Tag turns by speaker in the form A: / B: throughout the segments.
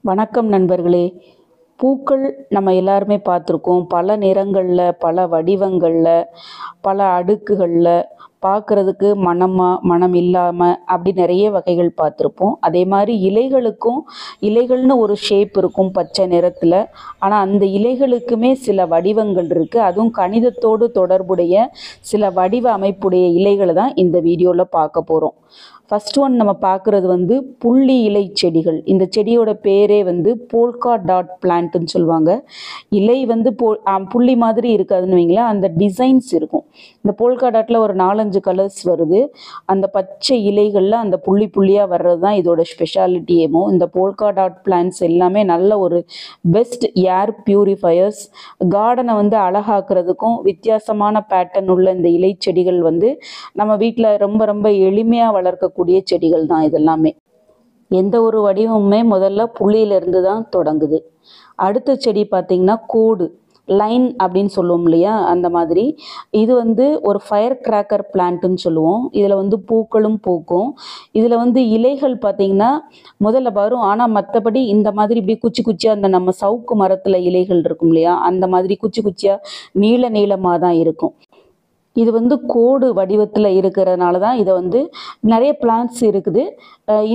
A: வணக்கம் நண்பர்களே. பூக்கள் நம்ம எல்லாருமே பார்த்துருக்கோம். பல நிறங்களில், பல வடிவங்களில், பல அடுக்குகளில், பார்க்குறதுக்கு மனம் இல்லாமல் அப்படி நிறைய வகைகள் பார்த்துருப்போம். அதே மாதிரி இலைகள்னு ஒரு ஷேப் இருக்கும் பச்சை நிறத்தில். ஆனால் அந்த இலைகளுக்குமே சில வடிவங்கள் இருக்குது. அதுவும் கணிதத்தோடு தொடர்புடைய சில வடிவ அமைப்புடைய இலைகளை தான் இந்த வீடியோவில் பார்க்க போகிறோம். ஃபர்ஸ்ட் ஒன் நம்ம பார்க்குறது புள்ளி இலை செடிகள். இந்த செடியோட பேரே போல்கா டாட் பிளான்ட்னு சொல்லுவாங்க. இலை புள்ளி மாதிரி இருக்காதுன்னு வைங்களேன், அந்த டிசைன்ஸ் இருக்கும். இந்த போல்கா டாட்டில் ஒரு 4-5 கலர்ஸ் வருது. அந்த பச்சை இலைகளில் அந்த புள்ளி புள்ளியாக வர்றது தான் இதோட ஸ்பெஷாலிட்டியேமோ. இந்த போல்கா டாட் பிளான்ட்ஸ் எல்லாமே நல்ல ஒரு பெஸ்ட் ஏர் பியூரிஃபயர்ஸ். கார்டனை அழகாக்குறதுக்கும் வித்தியாசமான பேட்டர்ன் உள்ள இந்த இலை செடிகள் நம்ம வீட்டில் ரொம்ப ரொம்ப எளிமையாக வளர்க்கக்கூடிய செடிகள் தான் இதெல்லாமே. எந்த ஒரு வடிவமுமே முதல்ல புள்ளியிலிருந்து தான் தொடங்குது. அடுத்த செடி பார்த்திங்கன்னா கோடு லைன் அப்படின்னு சொல்லுவோம் இல்லையா, அந்த மாதிரி. இது ஒரு ஃபயர் கிராக்கர் பிளான்ட்டுன்னு சொல்லுவோம். இதில் பூக்களும் பூக்கும். இதில் இலைகள் பார்த்திங்கன்னா முதல்ல வரும். ஆனால் மற்றபடி இந்த மாதிரி இப்படி குச்சி குச்சியாக அந்த நம்ம சவுக்கு மரத்தில் இலைகள் இருக்கும் இல்லையா, அந்த மாதிரி குச்சி குச்சியாக நீளமாக தான் இருக்கும். இது கோடு வடிவத்தில் இருக்கிறதுனால தான் இதை நிறைய பிளான்ட்ஸ் இருக்குது.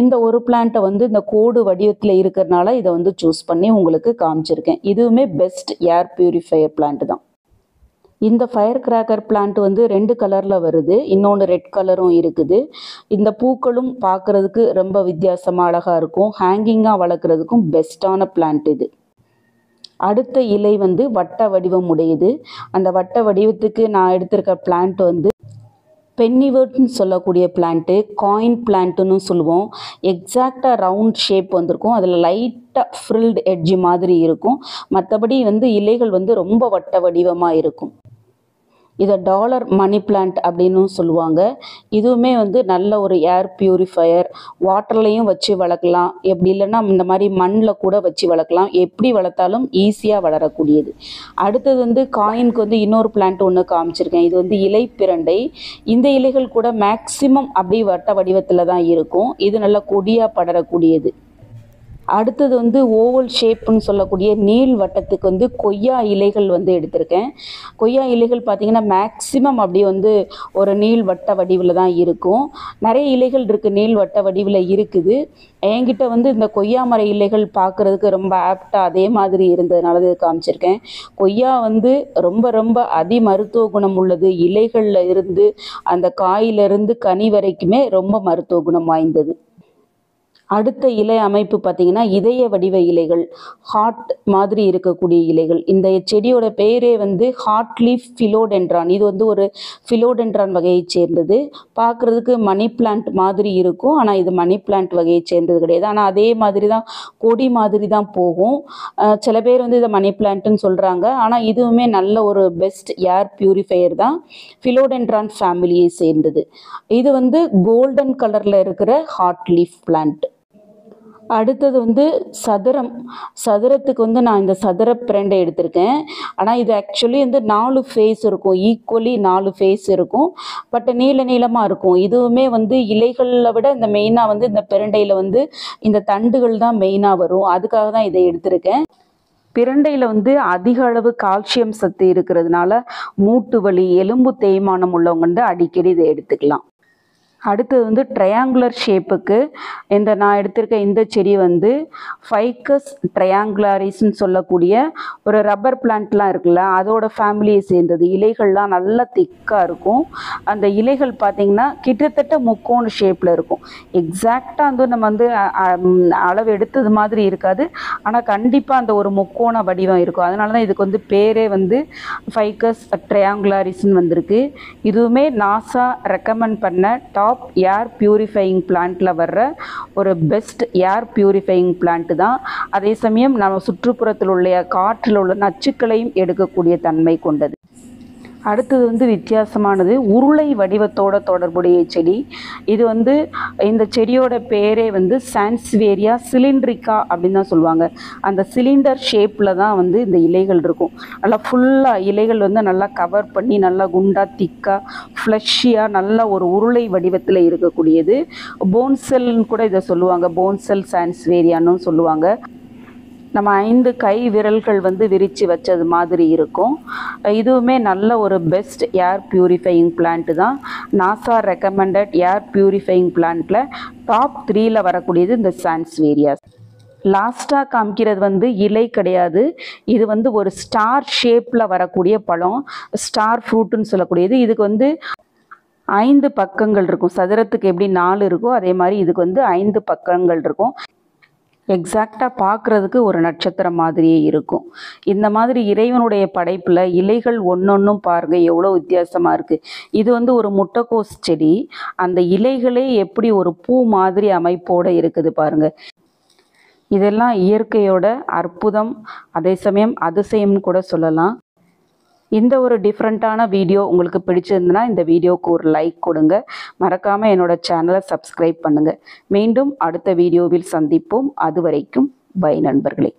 A: இந்த ஒரு பிளான்ட்டை இந்த கோடு வடிவத்தில் இருக்கிறதுனால இதை சூஸ் பண்ணி உங்களுக்கு காமிச்சிருக்கேன். இதுவுமே பெஸ்ட் ஏர் பியூரிஃபையர் பிளான்ட் தான். இந்த ஃபயர் கிராக்கர் பிளான்ட் 2 கலரில் வருது. இன்னொன்று ரெட் கலரும் இருக்குது. இந்த பூக்களும் பார்க்குறதுக்கு ரொம்ப வித்தியாசமாக அழகாக இருக்கும். ஹேங்கிங்காக வளர்க்குறதுக்கும் பெஸ்ட்டான பிளான்ட் இது. அடுத்த இலை வட்ட வடிவம் உடையது. அந்த வட்ட வடிவத்துக்கு நான் எடுத்திருக்க பிளான்ட் பென்னிவர்ட்னு சொல்லக்கூடிய பிளான்ட்டு, காயின் பிளான்ட்டுன்னு சொல்லுவோம். எக்ஸாக்டாக ரவுண்ட் ஷேப் வந்திருக்கும். அதில் லைட்டாக ஃப்ரில்டு எட்ஜ் மாதிரி இருக்கும். மற்றபடி இலைகள் ரொம்ப வட்ட வடிவமாக இருக்கும். இதை டாலர் மணி பிளான்ட் அப்படின்னு சொல்லுவாங்க. இதுவுமே நல்ல ஒரு ஏர் பியூரிஃபையர். வாட்டர்லையும் வச்சு வளர்க்கலாம், எப்படி இல்லைன்னா இந்த மாதிரி மண்ணில் கூட வச்சு வளர்க்கலாம். எப்படி வளர்த்தாலும் ஈஸியாக வளரக்கூடியது. அடுத்தது காயினுக்கு இன்னொரு பிளான்ட் ஒன்று காமிச்சிருக்கேன். இது இலை பிரண்டை. இந்த இலைகள் கூட மேக்சிமம் அப்படி வட்ட வடிவத்தில் தான் இருக்கும். இது நல்ல கொடியாக படரக்கூடியது. அடுத்தது ஓவல் ஷேப்புன்னு சொல்லக்கூடிய நீள் வட்டத்துக்கு கொய்யா இலைகள் எடுத்திருக்கேன். கொய்யா இலைகள் பார்த்திங்கன்னா மேக்சிமம் அப்படி ஒரு நீள் வட்ட வடிவில் தான் இருக்கும். நிறைய இலைகள் இருக்குது, நீள் வட்ட வடிவில் இருக்குது. என்கிட்ட இந்த கொய்யா மர இலைகள் பார்க்குறதுக்கு ரொம்ப ஆப்டாக அதே மாதிரி இருந்ததுனால இது காமிச்சிருக்கேன். கொய்யா ரொம்ப ரொம்ப அதி மருத்துவ குணம் உள்ளது. இலைகளில் இருந்து அந்த காயிலிருந்து கனி வரைக்குமே ரொம்ப மருத்துவ குணம் வாய்ந்தது. அடுத்த இலை அமைப்பு பார்த்திங்கன்னா இதய வடிவ இலைகள், ஹார்ட் மாதிரி இருக்கக்கூடிய இலைகள். இந்த செடியோட பேரே ஹார்ட் லீஃப் ஃபிலோடென்ட்ரான். இது ஒரு ஃபிலோடென்ட்ரான் வகையை சேர்ந்தது. பார்க்குறதுக்கு மணி பிளான்ட் மாதிரி இருக்கும். ஆனால் இது மணி பிளான்ட் வகையை சேர்ந்தது கிடையாது. ஆனால் அதே மாதிரி தான் கொடி மாதிரி தான் போகும். சில பேர் இதை மணி பிளான்ட்டுன்னு சொல்கிறாங்க. ஆனால் இதுவுமே நல்ல ஒரு பெஸ்ட் ஏர் பியூரிஃபையர் தான். ஃபிலோடென்ட்ரான் ஃபேமிலியை சேர்ந்தது. இது கோல்டன் கலரில் இருக்கிற ஹார்ட் லீஃப் பிளான்ட். அடுத்தது சதுரத்துக்கு நான் இந்த சதுர பிரண்டை எடுத்திருக்கேன். ஆனால் இது ஆக்சுவலி 4 ஃபேஸ் இருக்கும். ஈக்குவலி 4 ஃபேஸ் இருக்கும். பட் நீளமாக இருக்கும். இதுவுமே இலைகளில் விட இந்த மெயினாக இந்த பிரண்டையில் இந்த தண்டுகள் தான் மெயினாக வரும். அதுக்காக தான் இதை எடுத்திருக்கேன். பிரண்டையில் அதிக அளவு கால்சியம் சத்து இருக்கிறதுனால மூட்டு வலி, எலும்பு தேய்மானம் உள்ளவங்க அடிக்கடி இதை எடுத்துக்கலாம். அடுத்தது ட்ரையாங்குலர் ஷேப்புக்கு நான் எடுத்திருக்க இந்த செடி ஃபைக்கஸ் ட்ரையாங்குலாரிஸ்ன்னு சொல்லக்கூடிய ஒரு ரப்பர் பிளான்ட்லாம் இருக்குல்ல, அதோட ஃபேமிலியை சேர்ந்தது. இலைகள்லாம் நல்லா திக்காக இருக்கும். அந்த இலைகள் பார்த்திங்கன்னா கிட்டத்தட்ட முக்கோண ஷேப்பில் இருக்கும். எக்ஸாக்டாக நம்ம அளவு எடுத்தது மாதிரி இருக்காது. ஆனால் கண்டிப்பாக அந்த ஒரு முக்கோண வடிவம் இருக்கும். அதனால தான் இதுக்கு பேரே ஃபைக்கஸ் ட்ரையாங்குலாரிஸ்ன்னு வந்திருக்கு. இதுவுமே நாசா ரெக்கமெண்ட் பண்ண டாப் ஏர் பியூரிஃபையிங் பிளான்ட்டில் வர்ற ஒரு பெஸ்ட் ஏர் பியூரிஃபையிங் பிளான்ட் தான். அதே சமயம் நம்ம சுற்றுப்புறத்தில் உள்ள காற்றில் உள்ள நச்சுக்களையும் எடுக்கக்கூடிய தன்மை கொண்டது. அடுத்தது வித்தியாசமானது உருளை வடிவத்தோட தொடர்புடைய செடி. இது இந்த செடியோட பேரே சான்ஸ்வேரியா சிலிண்ட்ரிக்கா அப்படின்னு தான் சொல்லுவாங்க. அந்த சிலிண்டர் ஷேப்பில் தான் இந்த இலைகள் இருக்கும். நல்லா ஃபுல்லாக இலைகள் நல்லா கவர் பண்ணி நல்லா குண்டாக திக்காக ஃப்ளஷியாக நல்ல ஒரு உருளை வடிவத்தில் இருக்கக்கூடியது. போன்செல்னு கூட இதை சொல்லுவாங்க. போன்செல் சான்ஸ்வேரியான்னு சொல்லுவாங்க. நம்ம 5 கை விரல்கள் வந்து விரித்து வச்சது மாதிரி இருக்கும். இதுவுமே நல்ல ஒரு பெஸ்ட் ஏர் பியூரிஃபையிங் பிளான்ட் தான். நாசா ரெக்கமெண்டட் ஏர் பியூரிஃபையிங் பிளான்ட்டில் டாப் 3ல் வரக்கூடியது இந்த சான்ஸ்வேரியாஸ். லாஸ்ட்டாக காமிக்கிறது வந்து இலை கிடையாது, இது வந்து ஒரு ஸ்டார் ஷேப்பில் வரக்கூடிய பழம், ஸ்டார் ஃப்ரூட்டுன்னு சொல்லக்கூடியது. இதுக்கு வந்து 5 பக்கங்கள் இருக்கும். சதுரத்துக்கு எப்படி 4 இருக்கோ அதே மாதிரி இதுக்கு வந்து 5 பக்கங்கள் இருக்கும். எக்ஸாக்டாக பார்க்குறதுக்கு ஒரு நட்சத்திரம் மாதிரியே இருக்கும். இந்த மாதிரி இறைவனுடைய படைப்பில் இலைகள் ஒன்றொன்றும் பாருங்கள் எவ்வளோ வித்தியாசமாக இருக்குது. இது வந்து ஒரு முட்டைக்கோஸ் செடி, அந்த இலைகளே எப்படி ஒரு பூ மாதிரி அமைப்போடு இருக்குது பாருங்கள். இதெல்லாம் இயற்கையோட அற்புதம், அதே சமயம் அதிசயம்னு கூட சொல்லலாம். இந்த ஒரு டிஃப்ரெண்ட்டான வீடியோ உங்களுக்கு பிடிச்சிருந்துன்னா இந்த வீடியோவுக்கு ஒரு லைக் கொடுங்க. மறக்காமல் என்னோடய சேனலை சப்ஸ்கிரைப் பண்ணுங்கள். மீண்டும் அடுத்த வீடியோவில் சந்திப்போம். அது வரைக்கும் பை நண்பர்களே.